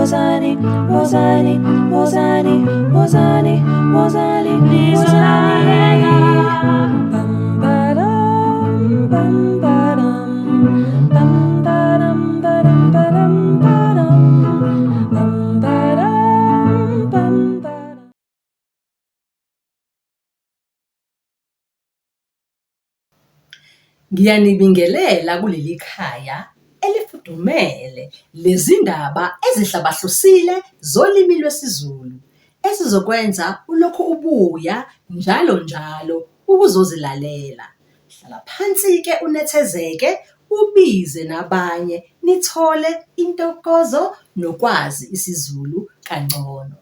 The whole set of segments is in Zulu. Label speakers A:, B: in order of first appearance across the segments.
A: Wozani, wozani, wozani, wozani, wozani, wozani. Bam badam, bam badam, bam badam, badam, badam, badam, bam badam, bam badam.
B: Ngiyanibingelela kuleli khaya elifudumele lezindaba ezihlabahlosile zolimi lwesiZulu esizokwenza ulokhu ubuya njalo ukuzozilalela. Hlala phansi-ke unethezeke, ubize nabanye nithole intokozo nokwazi isiZulu kangcono.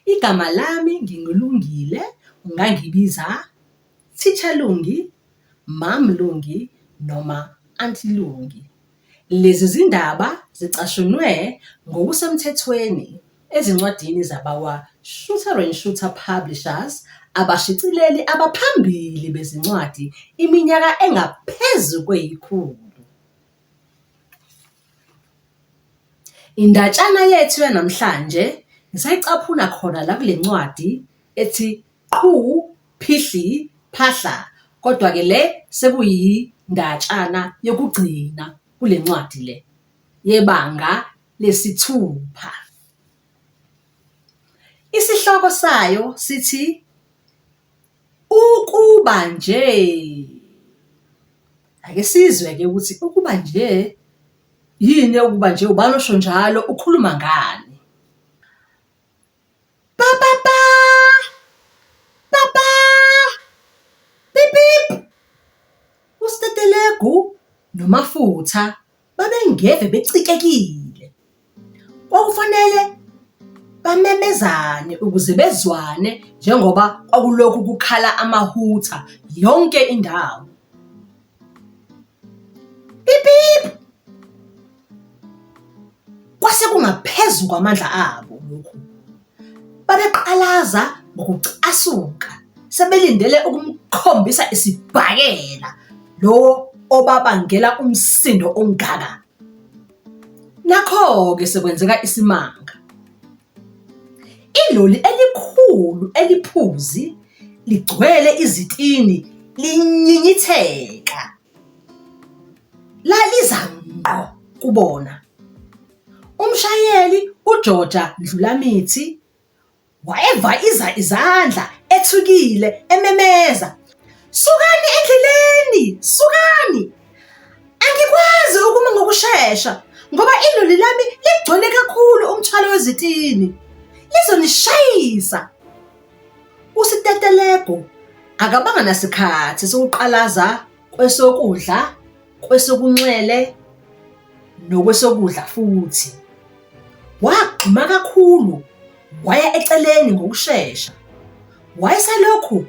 B: Igama lami nginguLungile, ungangibiza Teacher Lungi, Mam Lungi noma Auntie Lungi. Lezi zindaba zicashunwe ngokusemthethweni ezincwadini zabakwa-Shooter and Shooter Publishers, abashicileli abaphambili bezincwadi iminyaka engaphezu kwe-100. Indatshana yethu yanamhlanje ngisayicaphuna khona la kule ncwadi ethi Qhu Phihli Phahla, kodwa-ke le sekuyindatshana yokugcina kule ncwadi le yebanga lesi-6. Isihloko sayo sithi ukuba nje. Ake sizwe-ke ukuthi ukuba nje yini ukuba nje, ubani osho njalo, ukhuluma ngani? Pa pa pa, pa pa, pip pip. UStetelegu noMafutha babengeve becikekile. Kwakufanele bamemezane ukuze bezwane njengoba kwakulokhu kukhala amahutha yonke indawo. Pip pip. Kwase kungaphezu kwamandla abo lokhu. Babeqalaza ngokucasuka, sebelindele ukumkhombisa isibhakela lo obabangela umsindo ongaka. Nakho-ke sekwenzeka isimanga. Iloli elikhulu eliphuzi ligcwele izitini linyinyitheka. Laliza ngqo kubona. Umshayeli uJoja Dlulamithi wayeva izandla ethukile ememeza, "Sukani endleleni, sukani! Angikwazi ukuma ngokushesha ngoba iloli lami ligcwele kakhulu umthwalo wezitini. Lizonishayisa." UStetelegu akabanga nasikhathi sokuqalaza kwesokudla, kwesokunxele nokwesokudla futhi. Wagxuma kakhulu, waya eceleni ngokushesha. Wayeselokhu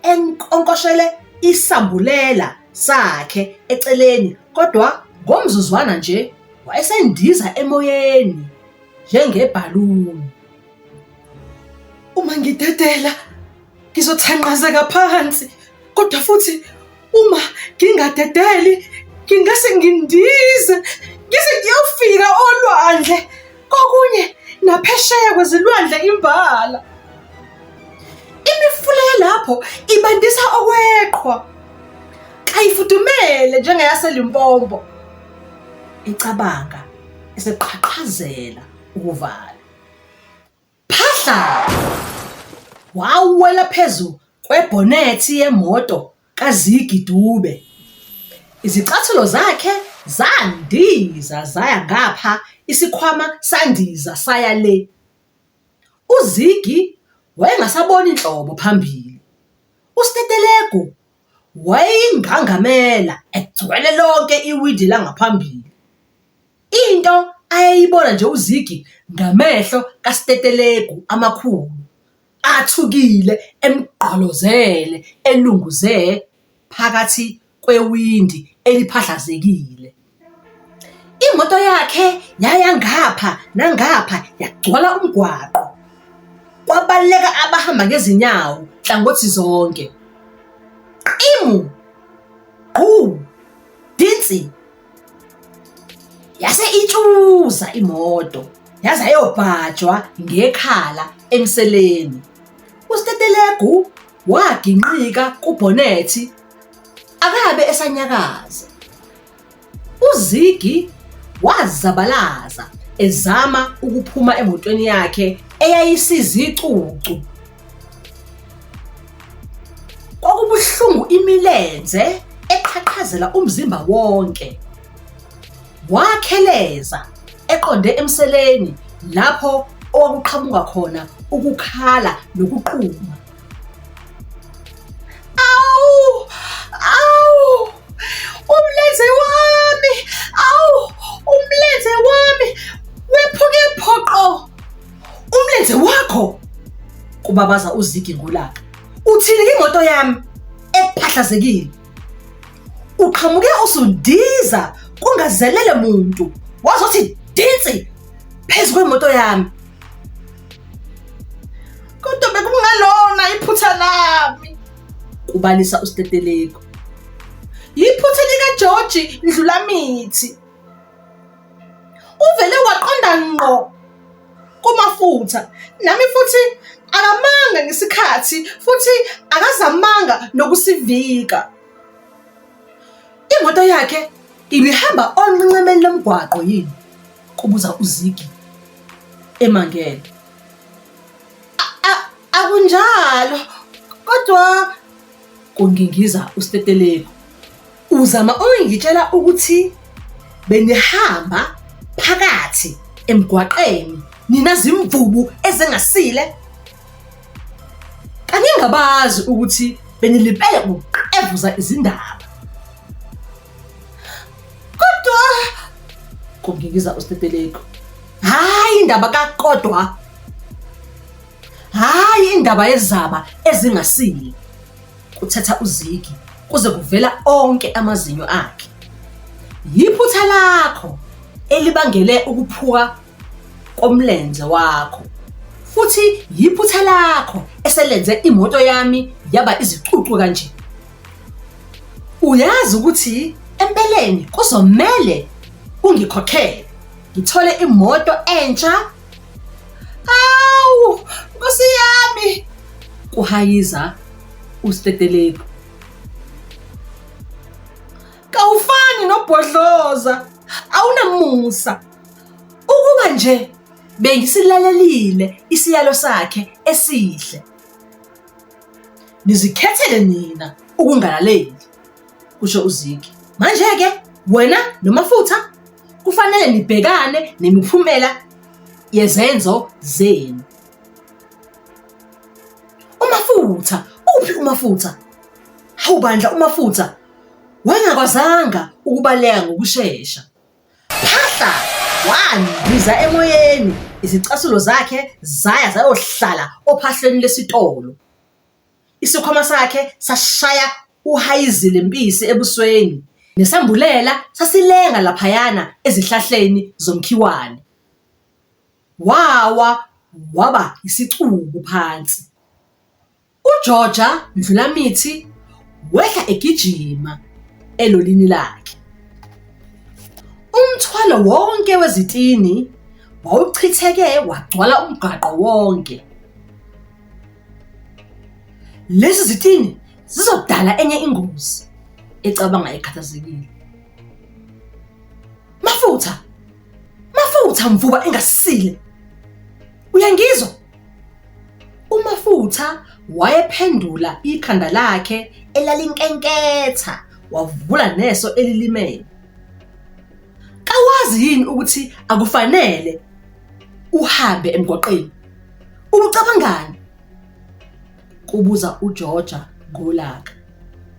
B: enkonkoshele isambulela sakhe eceleni, kodwa ngomzuzwana nje wayesendiza emoyeni njengebhaluni. "Uma ngidedela ngizothanqazeka phansi, kodwa futhi uma ngingadedeli ngingase ngindize ngize ngiyofika olwandle, kokunye naphesheya kwezilwandle imbala. Imifula yalapho ibandisa okweqhwa, kayifudumele njengeyaseLimpopo." Ecabanga, eseqhaqhazela ukuvala. Phahla! Wawela phezu kwebhonethi yemoto kaZiggy Dube. Izicathulo zakhe zandiza zaya ngapha, isikhwama sandiza saya le. uZiggy wayengasaboni inhlobo phambili. UStetelegu wayeyingangamela egcwele lonke iwindi langaphambili. Into ayeyibona nje uZiggy ngamehlo kaStetelegu amakhulu, athukile, emgqolozele, elunguze phakathi kwewindi eliphahlazekile. Imoto yakhe yaya ngapha nangapha yagcwala umgwaqo. Kwabaleka abahamba ngezinyawo hlangothi zonke. Qimu! Qhu! Dinsi! Yase itshuza imoto. yaze ayobhajwa ngekhala emseleni. UStetelegu waginqika kubhonethi akabe esanyakaza. uZiggy wazabalaza ezama ukuphuma emotweni yakhe eyayisizicucu. Kwakubuhlungu imilenze eqhaqhazela umzimba wonke. Wakheleza eqonde emseleni lapho okwakuqhamuka khona ukukhala nokuquma. Awu! Awu! Umlenze wami! Awu! Umlenze wami! Wephuke phoqo! Umlenze wakho! Kubabaza uZiggy ngolaka. Uthini imoto yami ephahlazekile? Uqhamuke usundiza kungazelele muntu. Wazothi dinsi phezu kwemoto yami. Kodwa bekungalona iphutha lami, kubalisa uStetelegu. Yiphutha likaJoji Ndlulamithi. Uvele waqonda ngqo kumafutha, nami futhi akamanga ngesikhathi futhi akazamanga nokusivika. Imoto yakhe ibihamba onqenqemeni lomgwaqo yini? Kubuza uZiggy emangele. Akunjalo, kodwa kungingiza uStetelegu. Uzama ungitshela ukuthi benihamba phakathi emgwaqeni nina zimvubu ezengasile? Kangingabazi ukuthi benilipele ukuqevuza izindaba. Kodwa kungingiza uStetelegu. Hayi indaba kakodwa. Hayi indaba yezaba ezingasile, kuthetha uZiggy kuze kuvela onke amazinyo akhe. Yiphutha lakho elibangele ukuphuka komlenze wakho, futhi yiphutha lakho eselenze imoto yami yaba izicucu kanje. Uyazi ukuthi empeleni kuzomela ungikhokhele ngithole imoto entsha? Awu, Nkosi yami, kuhayiza uStetelegu. Kawufani nobhodloza, awunamusa. Ukuba nje bengisilalelile isiyalo sakhe esihle. Nizikhethele nina ukungalaleli, kusho uZiggy. Manje-ke wena noMafutha kufanele nibhekane nemiphumela yezenzo zenu. uMafutha, uphi uMafutha? Hawu bandla uMafutha, wangakwazanga ukubaleka ngokushesha. Phahla, wandiza emoyeni, izicasulo zakhe zaya zayohlala ophahlweni lesitolo. Isikhwama sakhe sashaya uhayizile impisi ebusweni, nesambulela sasilenga laphayana ezihlahleni zomkhiwane. Wawa waba isicubu phansi. uGeorgia Ndlulamithi wehla egijima elolini lakhe. Umthwalo wonke wezitini wawuchitheke wagcwala umgaqo wonke. Lezi zitini zizodala enye ingozi, ecabanga ekhathazekile. Mafutha! Mafutha mvuba engasile! Uyangizwa? uMafutha wayephendula ikhanda lakhe elalinkenketha, wavula neso elilimele. Kawazi yini ukuthi akufanele uhambe emgwaqeni? Ucabangani? Kubuza uGeorgia ngolaka.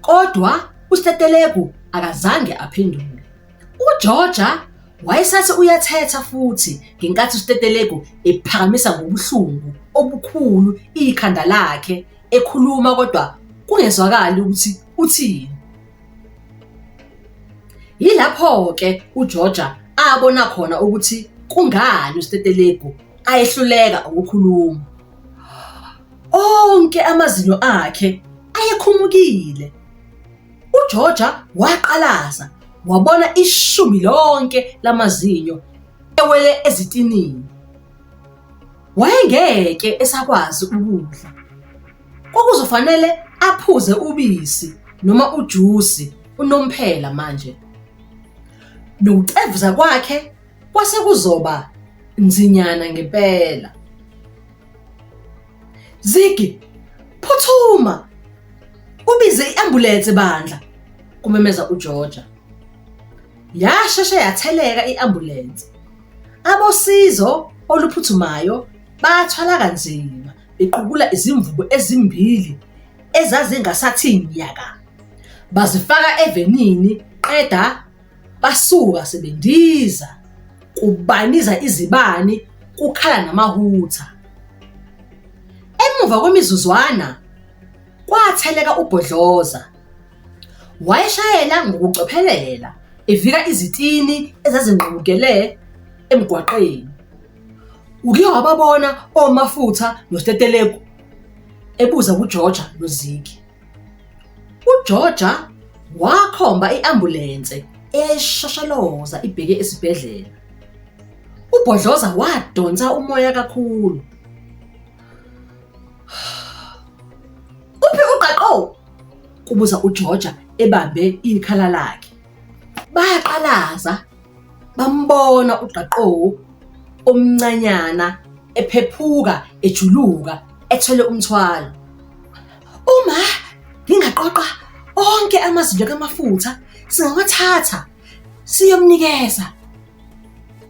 B: Kodwa uStetelegu akazange aphendule. uGeorgia wayesathi uyathetha futhi ngenkathi uStetelegu ephakamisa ngobuhlungu obukhulu ikhanda lakhe, ekhuluma kodwa kungezwakali ukuthi uthini. Yilapho-ke uGeorgia abona khona ukuthi kungani uStetelegu ayehluleka ukukhuluma. Onke amazinyo akhe ayekhumukile. uGeorgia waqalaza, wabona ishumi lonke lamazinyo ewele ezitinini. Wayengeke esakwazi ukudla. Kwakuzofanele aphuze ubisi noma ujusi unomphela manje. Nokucevuza kwakhe kwase kuzoba nzinyana ngempela. Ziggy, phuthuma! Ubize i-ambulensi bandla, kumemeza uGeorgia. Yasheshe yatheleka i-ambulensi. Abosizo oluphuthumayo bathwala kanzima bequkula izimvubu ezimbili ezazingasathi nyaka. Bazifaka evenini qeda basuka sebendiza. Kubaniza izibani, kukhala namahutha. Emuva kwemizuzwana kwatheleka uBhodloza. Wayeshayela ngokucophelela evika izitini ezazinqubukele emgwaqeni. Uke wababona omafutha noSteteleko? Ebuza kuGeorgia noZiggy. uGeorgia wakhomba i-ambulense eshashaloza ibheke esibhedlela. uBhodloza wadonsa umoya kakhulu. Uphi uQaqo? Kubuza uGeorgia ebambe ikhala lakhe. Bayaqalaza bambona uQaqo omncanyana ephephuka ejuluka ethwele umthwalo. Uma ngingaqoqa onke amazinyo kamafutha singawathatha siyomnikeza,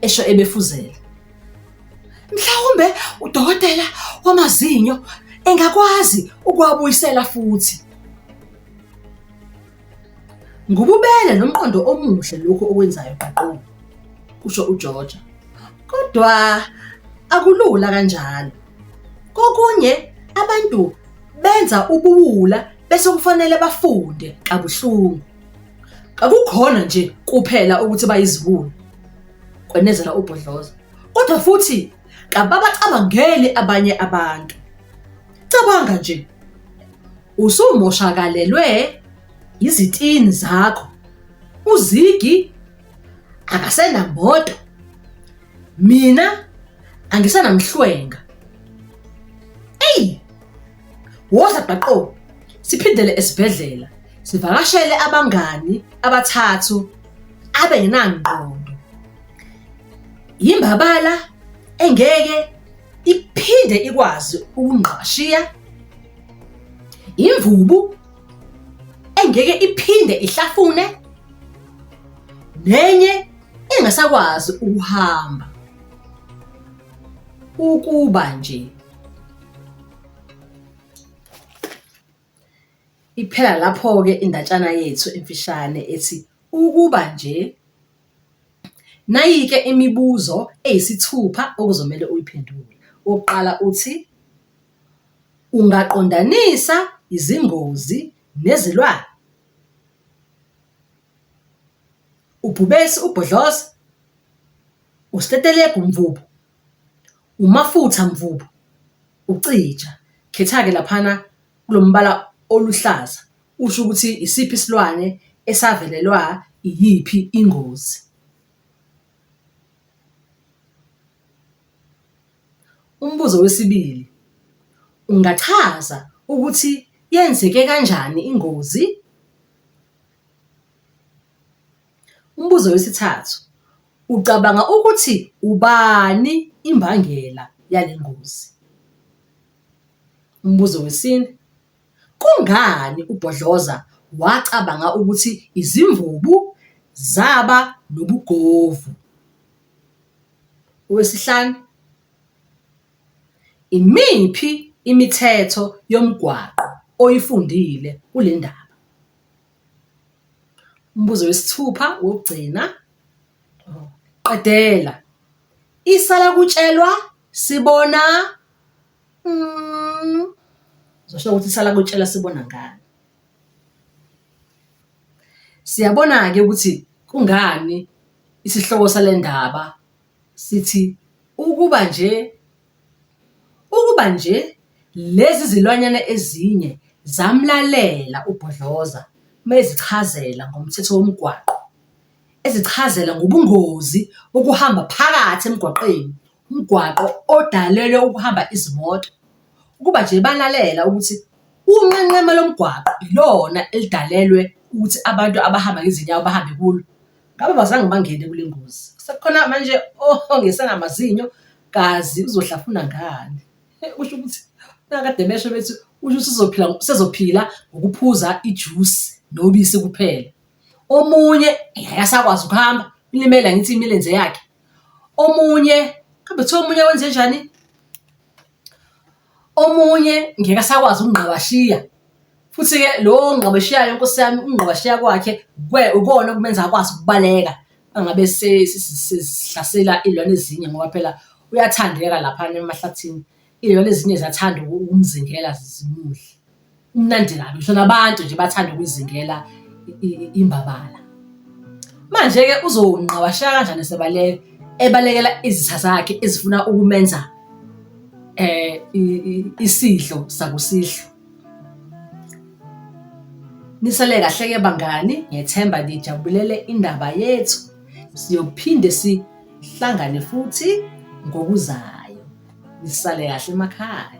B: esho ebefuzela. Mhlawumbe udokotela wamazinyo engakwazi ukuwabuyisela futhi. Ngububele nomqondo omuhle lokho okwenzayo Qaqo, kusho uGeorgia. Kodwa akulula kanjalo. Kokunye abantu benza ubuwula bese kufanele bafunde kabuhlungu. Akukhona nje kuphela ukuthi bayiziwula, kwenezela uBhodloza. Kodwa futhi kababacabangeli abanye abantu. Cabanga nje, usumoshakalelwe izitini zakho. uZiggy akasenamoto. Mina angisanamhlwenga. Ey! Woza Qaqo, siphindele esibhedlela. Sivakashele abangani abathathu abengenangqondo. Imbabala engeke iphinde ikwazi ukungqashiya. Imvubu engeke iphinde ihlafune. Nenye engasakwazi ukuhamba. Ukuba nje iphela lapho-ke indatshana yethu emfishane ethi ukuba nje. Nayike imibuzo eyisithupha okuzomela uyiphendule. Oqala uthi, ungaqondanisa izingozi nezilwane? Ubhubesi uBhodloza? uSteteleko mvubu? Umafutha mvubu? Ucija? Khetha-ke laphana kulombala oluhlaza usho ukuthi isiphi isilwane esavelelwa iyiphi ingozi. Umbuzo wesibili, ungachaza ukuthi yenzeke kanjani ingozi? Umbuzo wesithathu, ucabanga ukuthi ubani imbangela yale ngozi? Umbuzo wesine, kungani uBhodloza wacabanga ukuthi izimvubu zaba nobugovu? Owesihlanu, imiphi imithetho yomgwaqo oyifundile kule ndaba? Umbuzo wesithupha wokugcina, qedela. Isala kutshelwa sibona uzosho ukuthi isala kutshelwa sibona ngani. Siyabona-ke ukuthi kungani isihloko sale ndaba sithi ukuba nje lezi zilwanyana ezinye zamlalela uBhodloza mezichazela ngomthetho womgwaqo, ezichazela ngobungozi bokuhamba phakathi emgwaqeni umgwaqo odalelwe ukuhamba izimoto, ukuba nje balalela ukuthi unqenqema lomgwaqo ilona elidalelwe ukuthi abantu abahamba ngezinyawo bahambe kulo, ngabe bazange bangene kule ngozi. Sekukhona manje ongesenamazinyo kazi uzohlafuna ngani. Usho ukuthi nakade besho bethi usho usezophila ngokuphuza ijusi nobisi kuphela. Omunye akasakwazi ukuhamba, ulimele ngithi imilenze yakhe. Omunye kambe kuthiwa omunye wenze njani? Omunye ngeke asakwazi ukungqabashiya. Futhi-ke lo ngqabashiyayo Nkosi yami, ukungqabashiya kwakhe ukona okumenza akwazi ukubaleka angabe sesihlasela iy'lwane ezinye ngoba phela uyathandeka laphana emahlathini. Iy'lwane ezinye ziyathanda ukumzingela zimudle. Umnandi kabi, ngisho nabantu nje bathanda ukuyizingela imbabala. Manje-ke uzonqabasheka kanjani sebaleka, ebalekela izitha zakhe ezifuna ukumenza isidlo sakusihlwa. Nisale kahle-ke bangani, ngiyethemba nijabulele indaba yethu. Siyophinde sihlangane futhi ngokuzayo. Nisale kahle emakhaya.